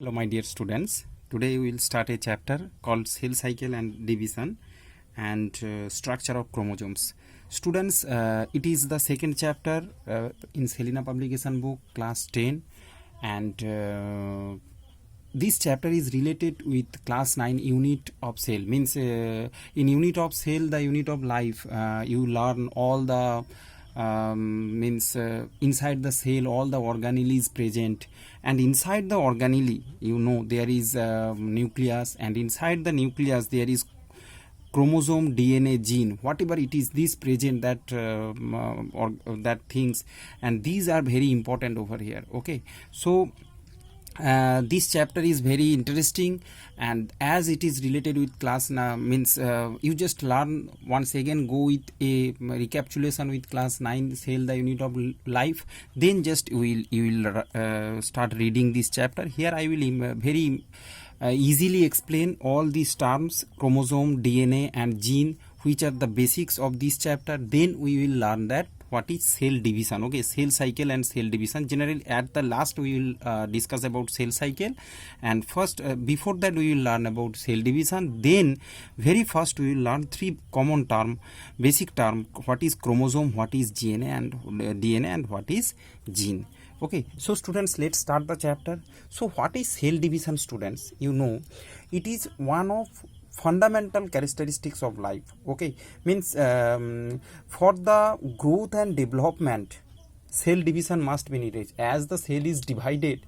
Hello my dear students, today we will start a chapter called cell cycle and division and structure of chromosomes. Students, it is the second chapter in Selina publication book class 10 and this chapter is related with class 9 unit of cell. Means in unit of cell, the unit of life, you learn all the inside the cell all the organelle is present, and inside the organelle there is nucleus, and inside the nucleus there is chromosome, DNA, gene, whatever it is this present that or that things, and these are very important over here. Okay, so this chapter is very interesting, and as it is related with class you just learn once again, go with a recapitulation with class 9 cell, the unit of life, then just you will start reading this chapter. Here I will very easily explain all these terms, chromosome, DNA and gene, which are the basics of this chapter. Then we will learn that what is cell division. Okay, cell cycle and cell division. Generally at the last we will discuss about cell cycle, and first before that we will learn about cell division. Then very first we will learn three common term, basic term, what is chromosome, what is DNA and what is gene. Okay, so students, let's start the chapter. So what is cell division, students? It is one of fundamental characteristics of life. Okay, means for the growth and development, cell division must be needed. As the cell is divided,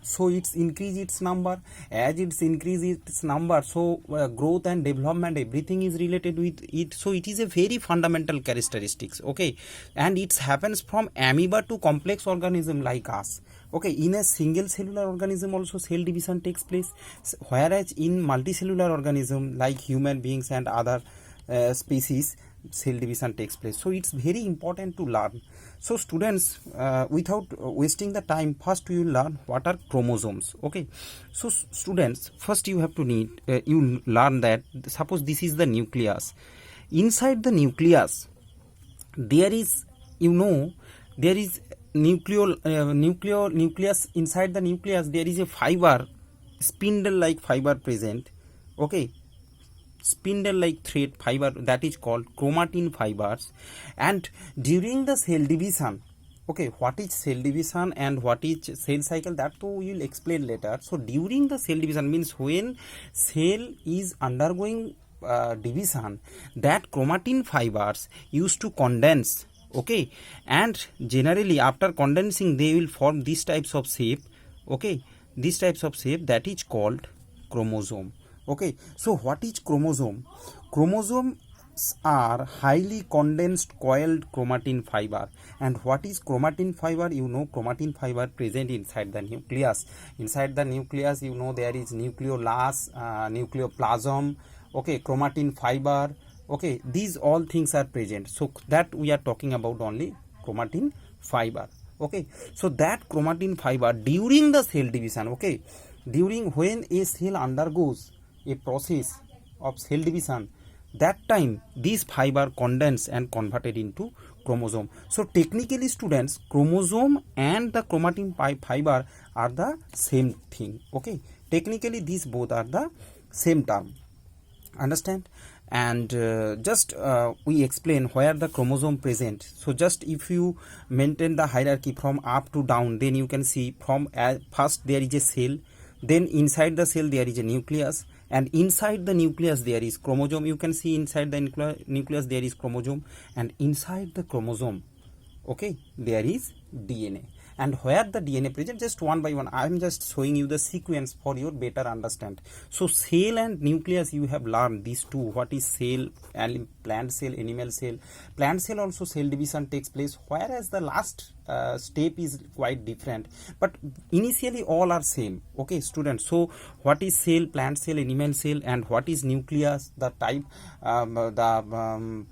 so it's increase its number. As it's increase its number, so growth and development, everything is related with it. So it is a very fundamental characteristics. Okay, and it happens from amoeba to complex organism like us. Okay, in a single cellular organism also cell division takes place, whereas in multicellular organism like human beings and other species, cell division takes place. So it's very important to learn. So students, without wasting the time, first we will learn what are chromosomes. Okay, so students, first you have to you learn that suppose this is the nucleus. Inside the nucleus there is there is nucleus. Inside the nucleus there is a fiber, spindle like fiber present. Okay, spindle like thread fiber, that is called chromatin fibers. And during the cell division, okay, what is cell division and what is cell cycle, that too we will explain later. So during the cell division means when cell is undergoing division, that chromatin fibers used to condense. Okay, and generally after condensing they will form these types of shape. Okay, these types of shape, that is called chromosome. Okay, so what is chromosome? Chromosomes are highly condensed coiled chromatin fiber. And what is chromatin fiber? Chromatin fiber present inside the nucleus. Inside the nucleus there is nucleolus, nucleoplasm, okay, chromatin fiber. Okay, these all things are present. So that we are talking about only chromatin fiber. Okay, so that chromatin fiber during the cell division, okay, during when a cell undergoes a process of cell division, that time this fiber condensed and converted into chromosome. So technically students, chromosome and the chromatin fiber are the same thing. Okay, technically these both are the same term. Understand? And just we explain where the chromosome present. So just if you maintain the hierarchy from up to down, then you can see from first there is a cell, then inside the cell there is a nucleus, and inside the nucleus there is chromosome. You can see inside the nucleus there is chromosome, and inside the chromosome, okay, there is DNA. And where the DNA present, just one by one I am just showing you the sequence for your better understand. So cell and nucleus you have learned these two. What is cell? And plant cell, animal cell. Plant cell also cell division takes place, whereas the last step is quite different, but initially all are same. Okay students, so what is cell, plant cell, animal cell, and what is nucleus, the type,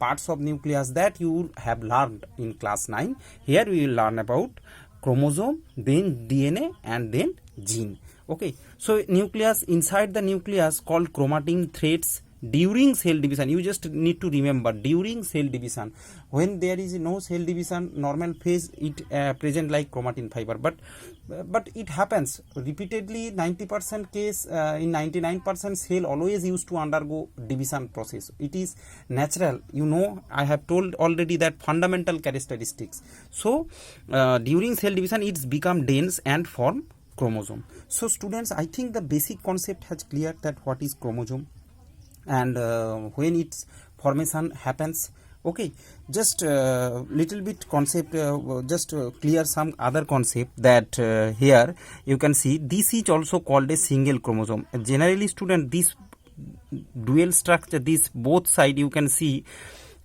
parts of nucleus, that you have learned in class 9. Here we will learn about chromosome, then DNA, and then gene. Okay, so nucleus, inside the nucleus called chromatin threads. During cell division, you just need to remember, during cell division, when there is no cell division, normal phase, it present like chromatin fiber, but but it happens repeatedly. 90% case, in 99% cell always used to undergo division process. It is natural, you know, I have told already that fundamental characteristics. So during cell division it's become dense and form chromosome. So students, I think the basic concept has clear that what is chromosome and when its formation happens. Okay, just little bit concept, just clear some other concept that here you can see this is also called a single chromosome. Generally student, this dual structure, this both side you can see,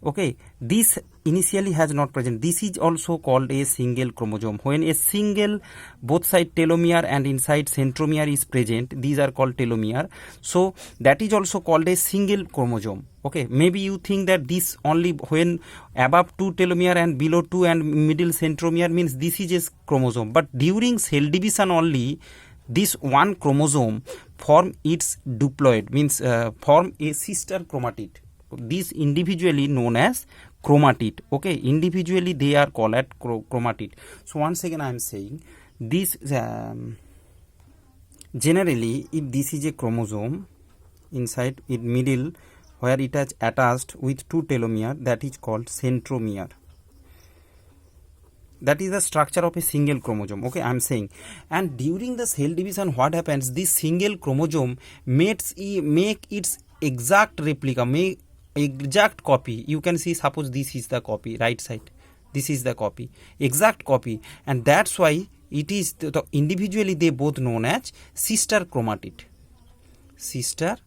okay, this initially has not present. This is also called a single chromosome. When a single both side telomere and inside centromere is present, these are called telomere. So that is also called a single chromosome. Okay, maybe you think that this only when above 2 telomere and below 2 and middle centromere means this is a chromosome, but during cell division only this one chromosome form its diploid, means form a sister chromatid. This individually known as chromatid. Okay, individually they are called as chromatid. So once again I am saying this, generally if this is a chromosome, inside it middle where it has attached with 2 telomere, that is called centromere. That is the structure of a single chromosome. Okay, I am saying, and during the cell division what happens, this single chromosome make its exact replica, make exact copy. You can see, suppose this is the copy, right side, this is the copy, exact copy, and that's why it is individually they both known as sister chromatid. Sister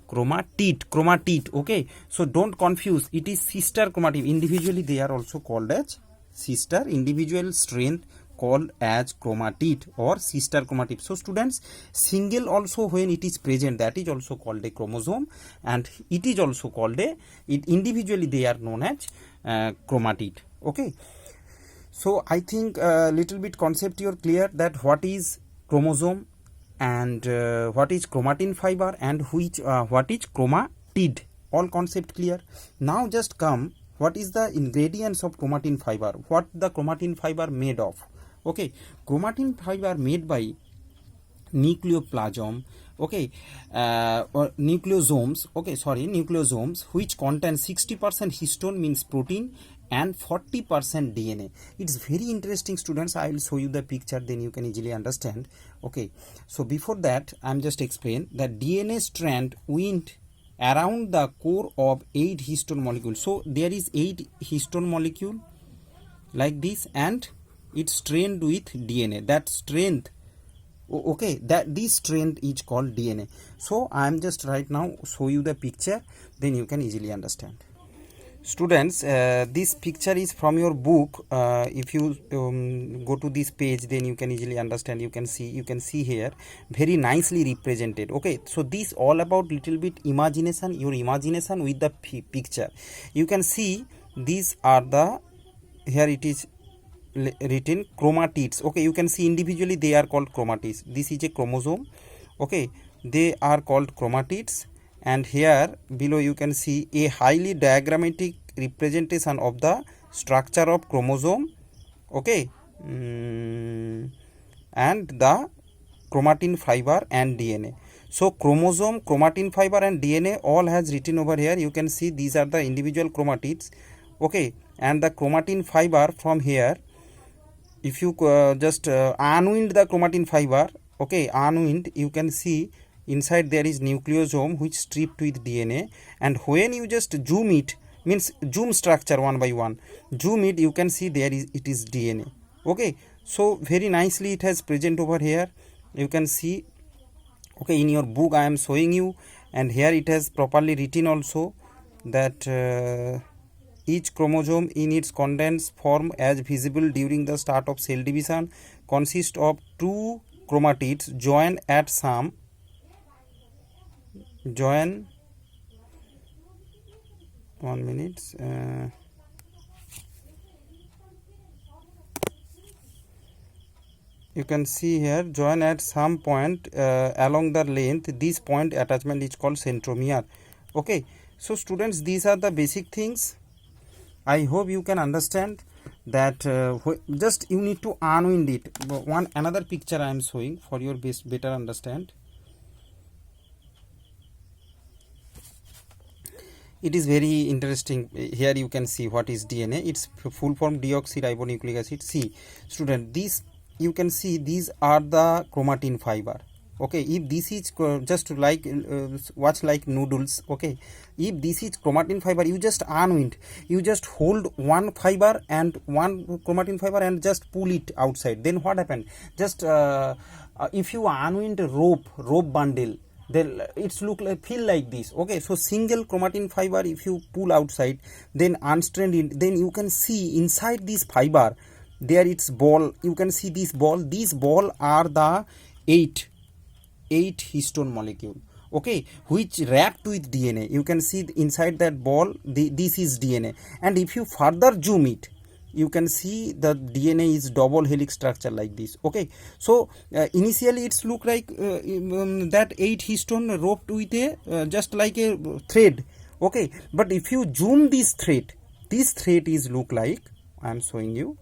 chromatid. Okay, so don't confuse, it is sister chromatid. Individually they are also called as sister, individual strand called as chromatid or sister chromatid. So students, single also when it is present, that is also called a chromosome, and it is also called a, it individually they are known as chromatid. Okay, so I think little bit concept you are clear that what is chromosome and what is chromatin fiber and which what is chromatid, all concept clear. Now just come, what is the ingredients of chromatin fiber, what the chromatin fiber made of. Okay, chromatin fiber made by nucleoplasm, okay, or nucleosomes, okay, sorry, nucleosomes, which contain 60% histone means protein and 40% DNA. It's very interesting students, I will show you the picture, then you can easily understand. Okay, so before that I'm just explain that DNA strand went around the core of 8 histone molecules. So there is 8 histone molecule like this, and it's strength with DNA. That strength, okay, that this strength is called DNA. So I am just right now show you the picture, then you can easily understand. Students, this picture is from your book. If you go to this page, then you can easily understand. You can see here very nicely represented. Okay, so this all about little bit imagination, your imagination with the picture. You can see these are the, here it is written chromatids. Okay, you can see individually they are called chromatids. This is a chromosome. Okay, they are called chromatids, and here below you can see a highly diagrammatic representation of the structure of chromosome. Okay, and the chromatin fiber and DNA. So chromosome, chromatin fiber and DNA all has written over here. You can see these are the individual chromatids. Okay, and the chromatin fiber from here, if you just unwind the chromatin fiber, okay, unwind, you can see inside there is nucleosome which stripped with DNA, and when you just zoom it, means zoom structure one by one, zoom it, you can see there is, it is DNA. Okay, so very nicely it has present over here, you can see. Okay, in your book I am showing you, and here it has properly written also that each chromosome in its condensed form as visible during the start of cell division consists of 2 chromatids joined at some, join 1 minute, you can see here, join at some point along the length. This point attachment is called centromere. Okay, so students, these are the basic things. I hope you can understand that just you need to unwind it. Another picture I am showing for your better understand. It is very interesting. Here you can see what is DNA. Its full form deoxyribonucleic acid. See, student, this you can see these are the chromatin fiber. Okay, if this is just like watch like noodles. Okay, if this is chromatin fiber, you just unwind. You just hold one fiber and one chromatin fiber and just pull it outside. Then what happened? Just if you unwind a rope bundle, then it's feel like this. Okay, so single chromatin fiber if you pull outside, then unstrain it, then you can see inside this fiber there it's ball. You can see this ball. These ball are the eight histone molecule, okay, which wrapped with DNA. You can see inside that ball this is DNA, and if you further zoom it, you can see the DNA is double helix structure like this. Okay, so initially it's look like that 8 histone roped with a just like a thread. Okay, but if you zoom this thread is look like I am showing you.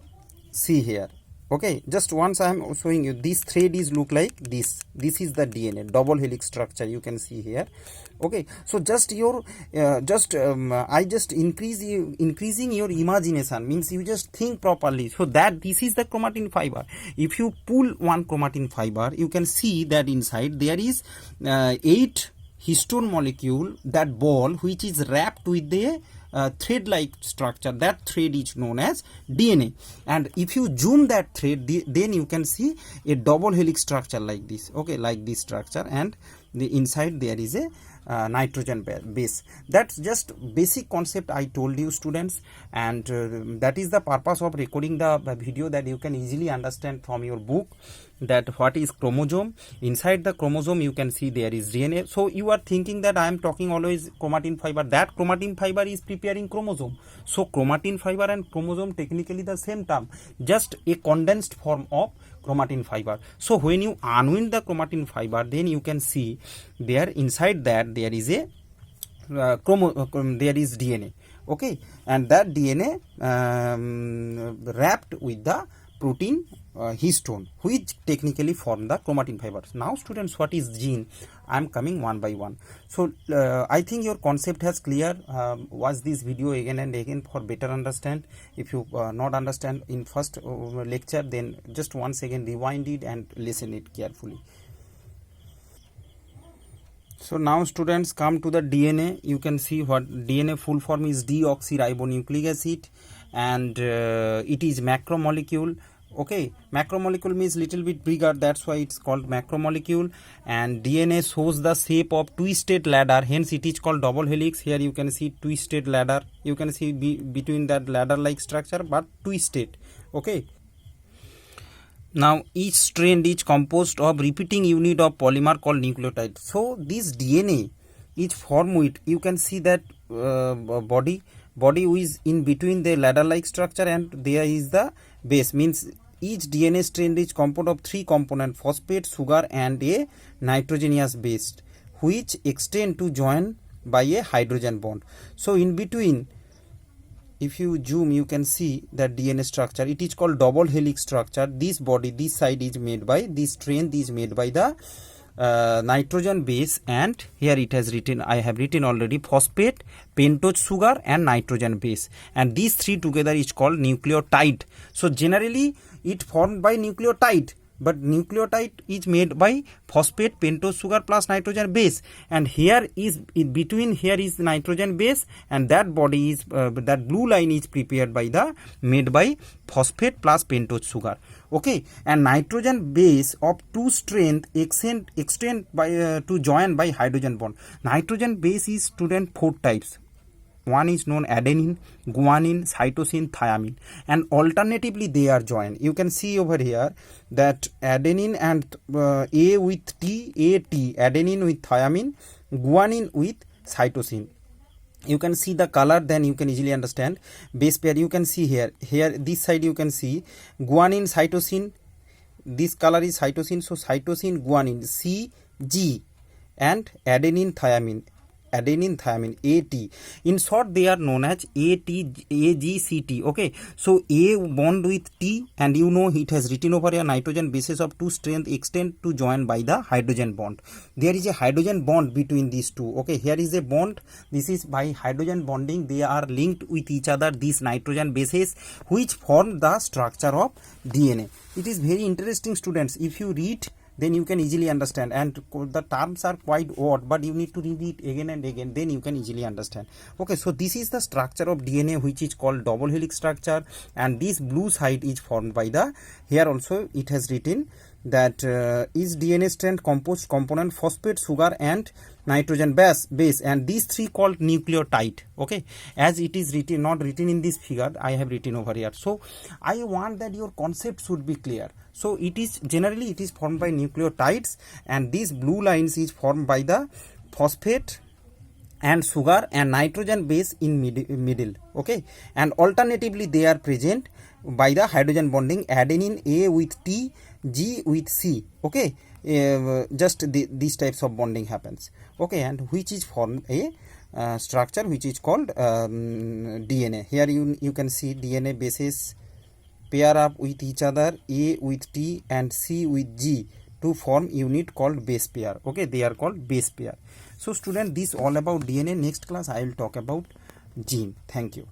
See here. Okay, just once I am showing you, this thread is look like this is the DNA double helix structure, you can see here. Okay, so just your I just increasing your imagination, means you just think properly, so that this is the chromatin fiber. If you pull one chromatin fiber, you can see that inside there is 8 histone molecule, that ball which is wrapped with the thread like structure. That thread is known as DNA, and if you zoom that thread, then you can see a double helix structure like this. Okay, like this structure, and the inside there is a nitrogen base. That's just basic concept I told you, students, and that is the purpose of recording the video, that you can easily understand from your book that what is chromosome. Inside the chromosome you can see there is DNA. So you are thinking that I am talking always chromatin fiber. That chromatin fiber is preparing chromosome. So chromatin fiber and chromosome technically the same term, just a condensed form of chromatin fiber. So when you unwind the chromatin fiber, then you can see there inside that there is a there is DNA. Okay, and that DNA wrapped with the protein histone, which technically form the chromatin fibers. Now students, what is gene? I am coming one by one. So I think your concept has clear. Watch this video again and again for better understand. If you not understand in first lecture, then just once again rewind it and listen it carefully. So now students, come to the DNA. You can see what DNA full form is deoxyribonucleic acid, and it is macromolecule. Okay, macromolecule means little bit bigger, that's why it's called macromolecule. And DNA shows the shape of twisted ladder, hence it is called double helix. Here you can see twisted ladder. You can see between that ladder like structure, but twisted. Okay, now each strand is composed of repeating unit of polymer called nucleotide. So this DNA is formed with, you can see that body is in between the ladder like structure, and there is the base, means each DNA strand is composed of 3 components: phosphate, sugar, and a nitrogenous base, which extend to join by a hydrogen bond. So in between, if you zoom, you can see that DNA structure. It is called double helix structure. This body, this side is made by, this strand is made by the nitrogen base, and here it has written, I have written already, phosphate, pentose sugar, and nitrogen base, and these 3 together is called nucleotide. So generally it formed by nucleotide, but nucleotide is made by phosphate, pentose sugar plus nitrogen base, and here is in between, here is nitrogen base, and that body is that blue line is prepared by the made by phosphate plus pentose sugar. Okay, and nitrogen base of 2 strength extend by to join by hydrogen bond. Nitrogen base is, student, 4 types. One is known adenine, guanine, cytosine, thymine, and alternatively they are joined. You can see over here that adenine and A with T, AT, adenine with thymine, guanine with cytosine. You can see the color, then you can easily understand. Base pair you can see here this side you can see guanine, cytosine, this color is cytosine, so cytosine, guanine, CG, and adenine, thymine. adenine thymine, AT. In short, they are known as AGCT. Okay, so A bond with T, and you know it has written over a nitrogen bases of 2 strength extend to join by the hydrogen bond. There is a hydrogen bond between these two. Okay, here is a bond. This is by hydrogen bonding. They are linked with each other, these nitrogen bases, which form the structure of DNA. It is very interesting, students. If you read, then you can easily understand, and the terms are quite odd, but you need to read it again and again, then you can easily understand. Okay, so this is the structure of DNA, which is called double helix structure, and this blue side is formed by the, here also it has written that is DNA strand composed component phosphate, sugar and nitrogen base, and these three called nucleotide. Okay, as it is written, not written in this figure, I have written over here. So I want that your concept should be clear. So it is generally it is formed by nucleotides, and these blue lines is formed by the phosphate and sugar and nitrogen base in middle. Okay, and alternatively they are present by the hydrogen bonding, adenine A with T, G with C. Okay, these types of bonding happens. Okay, and which is form a structure which is called DNA. Here you can see DNA bases pair up with each other, A with T and C with G, to form unit called base pair. Okay, they are called base pair. So student, this all about DNA. Next class I will talk about gene. Thank you.